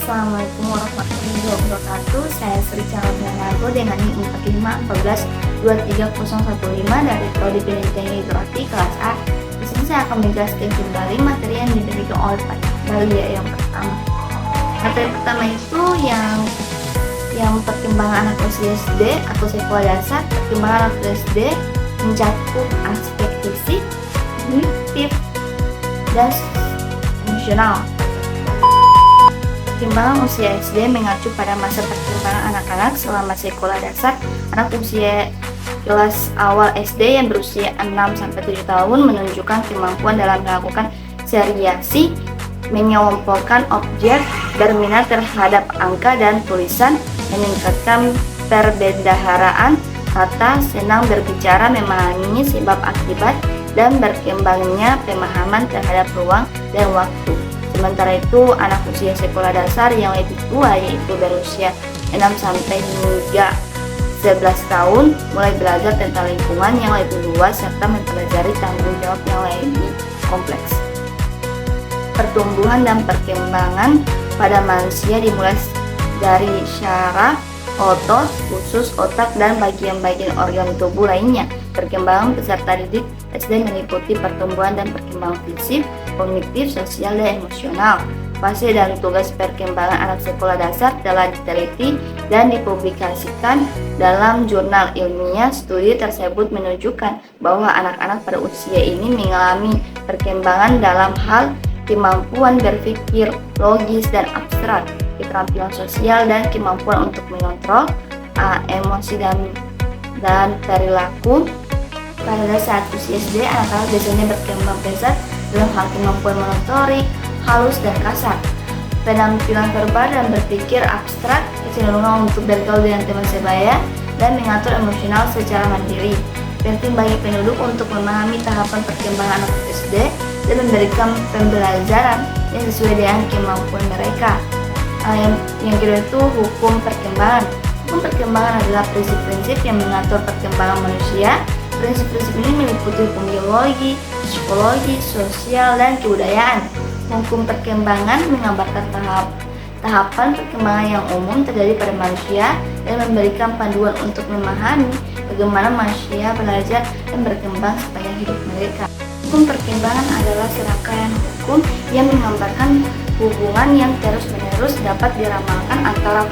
Assalamualaikum warahmatullahi wabarakatuh. Saya Sri Carolina Margo dengan NIM 4514-23015 dari Prodi Pendidikan Literasi kelas A. Di sini saya akan menjelaskan kembali materi yang diberikan oleh Pak Balia yang pertama. Materi pertama itu yang perkembangan anak usia SD atau sekolah dasar. Perkembangan anak SD mencakup aspek fisik, kognitif, dan emosional. Perkembangan usia SD mengacu pada masa perkembangan anak-anak selama sekolah dasar. Anak usia kelas awal SD yang berusia 6-7 tahun menunjukkan kemampuan dalam melakukan seriasi, mengelompokkan objek, berminat terhadap angka dan tulisan, meningkatkan perbendaharaan kata, senang berbicara, memahami sebab akibat, dan berkembangnya pemahaman terhadap ruang dan waktu. Sementara itu, anak usia sekolah dasar yang lebih tua yaitu berusia 6 sampai hingga 11 tahun mulai belajar tentang lingkungan yang lebih luas serta mempelajari tanggung jawab yang lebih kompleks. Pertumbuhan dan perkembangan pada manusia dimulai dari syaraf, otot, usus, otak, dan bagian-bagian organ tubuh lainnya. Perkembangan peserta didik SD meliputi pertumbuhan dan perkembangan fisik, kognitif, sosial, dan emosional. Fase dan tugas perkembangan anak sekolah dasar telah diteliti dan dipublikasikan dalam jurnal ilmiah. Studi tersebut menunjukkan bahwa anak-anak pada usia ini mengalami perkembangan dalam hal kemampuan berpikir logis dan abstrak, keterampilan sosial, dan kemampuan untuk mengontrol emosi dan perilaku. Pada saat usia SD, anak-anak biasanya berkembang pesat dalam hal kemampuan motorik, halus dan kasar, penampilan verbal dan berpikir abstrak, kecenderungan untuk bergaul dengan teman sebaya, dan mengatur emosional secara mandiri. Penting bagi penduduk untuk memahami tahapan perkembangan anak SD dan memberikan pembelajaran yang sesuai dengan kemampuan mereka. Yang kedua itu hukum perkembangan. Hukum perkembangan adalah prinsip-prinsip yang mengatur perkembangan manusia. Prinsip-prinsip ini meliputi hukum biologi, psikologi, sosial, dan kebudayaan. Hukum perkembangan menggambarkan tahapan perkembangan yang umum terjadi pada manusia dan memberikan panduan untuk memahami bagaimana manusia belajar dan berkembang sepanjang hidup mereka. Hukum perkembangan adalah serangkaian hukum yang menggambarkan hubungan yang terus-menerus dapat diramalkan antara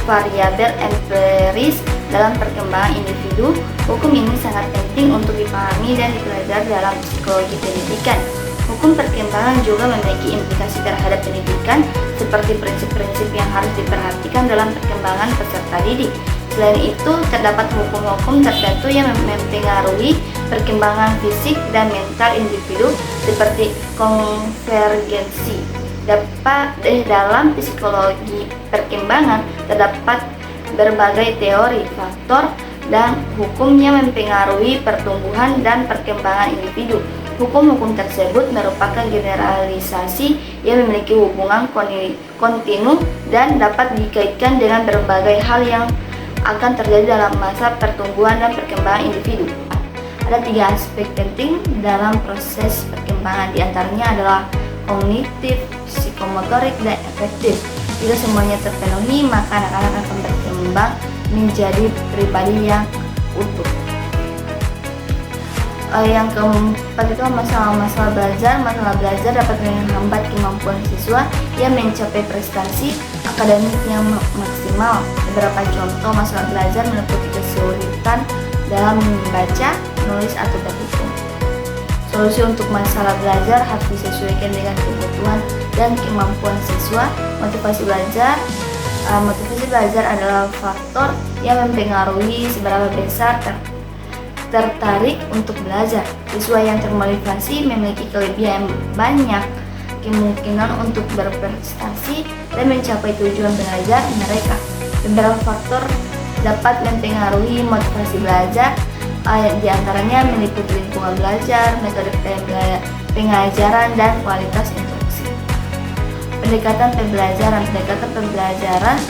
variabel empiris dalam perkembangan individu. Hukum ini sangat penting untuk dipahami dan dipelajari dalam psikologi pendidikan. Hukum perkembangan juga memiliki implikasi terhadap pendidikan, seperti prinsip-prinsip yang harus diperhatikan dalam perkembangan peserta didik. Selain itu, terdapat hukum-hukum tertentu yang mempengaruhi perkembangan fisik dan mental individu, seperti konvergensi. Dalam psikologi perkembangan terdapat berbagai teori, faktor, dan hukum yang mempengaruhi pertumbuhan dan perkembangan individu. Hukum-hukum tersebut merupakan generalisasi yang memiliki hubungan kontinu dan dapat dikaitkan dengan berbagai hal yang akan terjadi dalam masa pertumbuhan dan perkembangan individu. Ada 3 aspek penting dalam proses perkembangan, diantaranya adalah kognitif, psikomotorik, dan efektif. Jika semuanya terpenuhi, maka anak-anak akan berkembang menjadi pribadi yang utuh. Yang keempat itu masalah belajar. Masalah belajar dapat menghambat kemampuan siswa yang mencapai prestasi akademik yang maksimal. Beberapa contoh masalah belajar meliputi kesulitan dalam membaca, menulis, atau berhitung. Solusi untuk masalah belajar harus disesuaikan dengan kebutuhan dan kemampuan siswa. Motivasi belajar adalah faktor yang mempengaruhi seberapa besar tertarik untuk belajar. Siswa yang termotivasi memiliki kelebihan banyak kemungkinan untuk berprestasi dan mencapai tujuan belajar mereka. Beberapa faktor dapat mempengaruhi motivasi belajar, di antaranya meliputi lingkungan belajar, metode pengajaran, dan kualitas instruksi. Pendekatan pembelajaran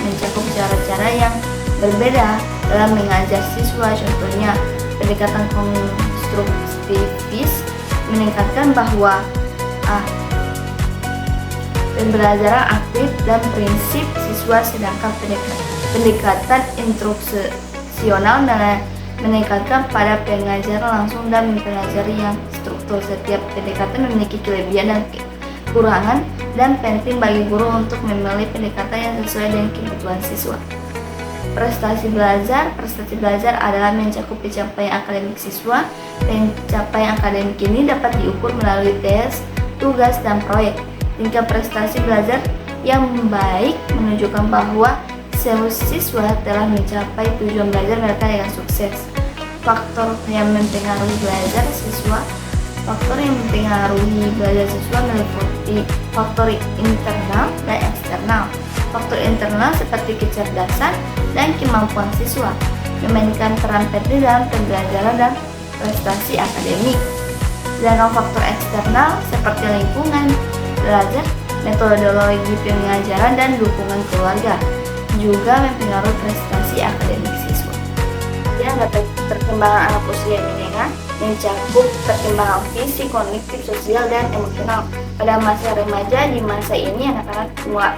mencakup cara-cara yang berbeda dalam mengajar siswa. Contohnya, pendekatan konstruktivis meningkatkan bahwa pembelajaran aktif dan prinsip siswa, sedangkan pendekatan instruksional menekankan pada pengajaran langsung dan mempelajari yang struktur. Setiap pendekatan memiliki kelebihan dan kekurangan, dan penting bagi guru untuk memilih pendekatan yang sesuai dengan kebutuhan siswa. Prestasi belajar adalah mencakup pencapaian akademik siswa. Pencapaian akademik ini dapat diukur melalui tes, tugas, dan proyek. Tingkat prestasi belajar yang baik menunjukkan bahwa siswa telah mencapai tujuan belajar mereka dengan sukses. Faktor yang mempengaruhi belajar siswa meliputi faktor internal dan eksternal. Faktor internal seperti kecerdasan dan kemampuan siswa memainkan peran penting dalam pembelajaran dan prestasi akademik. Sedangkan faktor eksternal seperti lingkungan belajar, metodologi pengajaran, dan dukungan keluarga juga mempengaruhi prestasi akademik siswa. Yang dapat perkembangan anak usia menengah mencakup perkembangan fisik, kognitif, sosial, dan emosional. Pada masa remaja, di masa ini anak-anak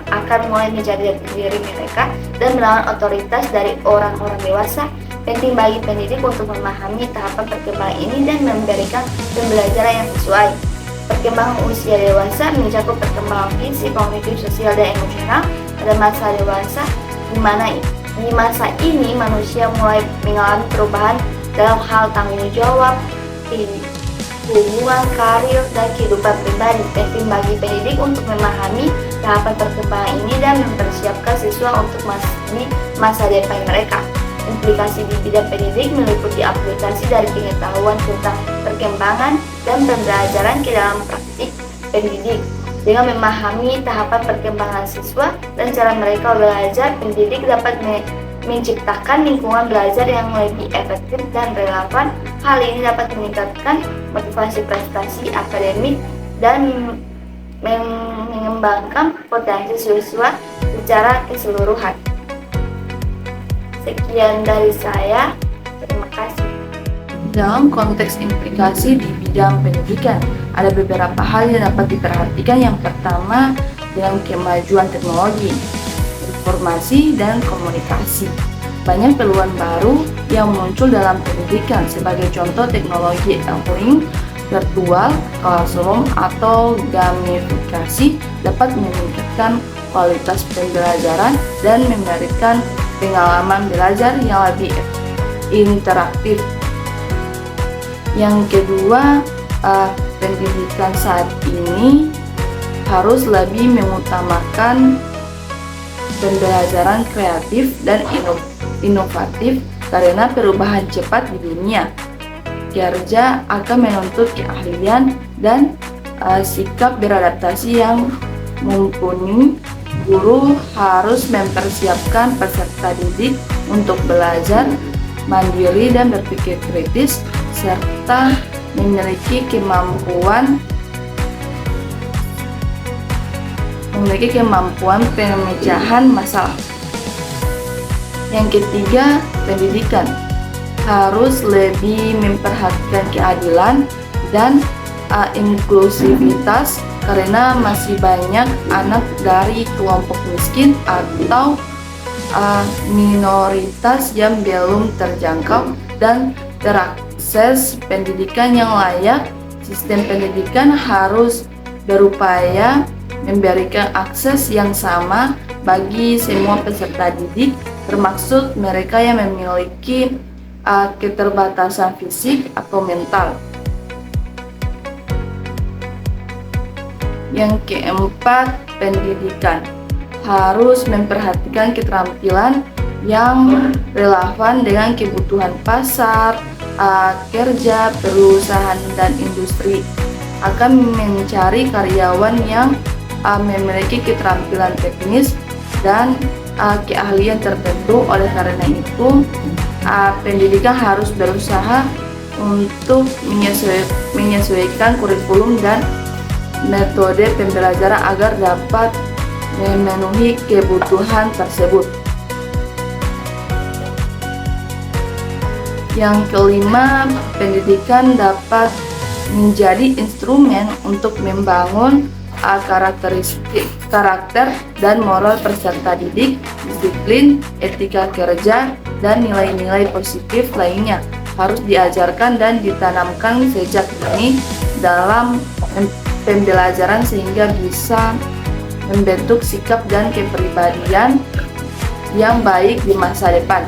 akan mulai menjadi diri mereka dan melawan otoritas dari orang-orang dewasa. Penting bagi pendidik untuk memahami tahapan perkembangan ini dan memberikan pembelajaran yang sesuai. Perkembangan usia dewasa mencakup perkembangan fisik, kognitif, sosial, dan emosional. Pada masa dewasa, di masa ini manusia mulai mengalami perubahan dalam hal tanggung jawab, hubungan, karir, dan kehidupan pribadi. Penting bagi pendidik untuk memahami tahapan perkembangan ini dan mempersiapkan siswa untuk masa depan mereka. Implikasi di bidang pendidik meliputi aplikasi dari pengetahuan tentang perkembangan dan pembelajaran ke dalam praktik pendidik. Dengan memahami tahapan perkembangan siswa dan cara mereka belajar, pendidik dapat menciptakan lingkungan belajar yang lebih efektif dan relevan. Hal ini dapat meningkatkan motivasi prestasi akademik dan mengembangkan potensi siswa secara keseluruhan. Sekian dari saya, terima kasih. Dalam konteks implikasi di bidang pendidikan, ada beberapa hal yang dapat diperhatikan. Yang pertama, dengan kemajuan teknologi, informasi, dan komunikasi. Banyak peluang baru yang muncul dalam pendidikan, sebagai contoh teknologi e-learning, virtual classroom, atau gamifikasi dapat meningkatkan kualitas pembelajaran dan memberikan pengalaman belajar yang lebih interaktif. Yang kedua, pendidikan saat ini harus lebih mengutamakan pembelajaran kreatif dan inovatif karena perubahan cepat di dunia kerja akan menuntut keahlian dan sikap beradaptasi yang mumpuni. Guru harus mempersiapkan peserta didik untuk belajar mandiri dan berpikir kritis, serta memiliki kemampuan pemecahan masalah. Yang ketiga, pendidikan harus lebih memperhatikan keadilan dan inklusivitas karena masih banyak anak dari kelompok miskin atau minoritas yang belum terjangkau dan terakses pendidikan yang layak. Sistem pendidikan harus berupaya memberikan akses yang sama bagi semua peserta didik, termasuk mereka yang memiliki keterbatasan fisik atau mental. Yang keempat, pendidikan harus memperhatikan keterampilan yang relevan dengan kebutuhan pasar kerja, perusahaan, dan industri. Akan mencari karyawan yang memiliki keterampilan teknis dan keahlian tertentu. Oleh karena itu, pendidikan harus berusaha untuk menyesuaikan kurikulum dan metode pembelajaran agar dapat memenuhi kebutuhan tersebut. Yang kelima, pendidikan dapat menjadi instrumen untuk membangun karakteristik karakter dan moral peserta didik, disiplin, etika kerja, dan nilai-nilai positif lainnya harus diajarkan dan ditanamkan sejak dini dalam pembelajaran sehingga bisa membentuk sikap dan kepribadian yang baik di masa depan.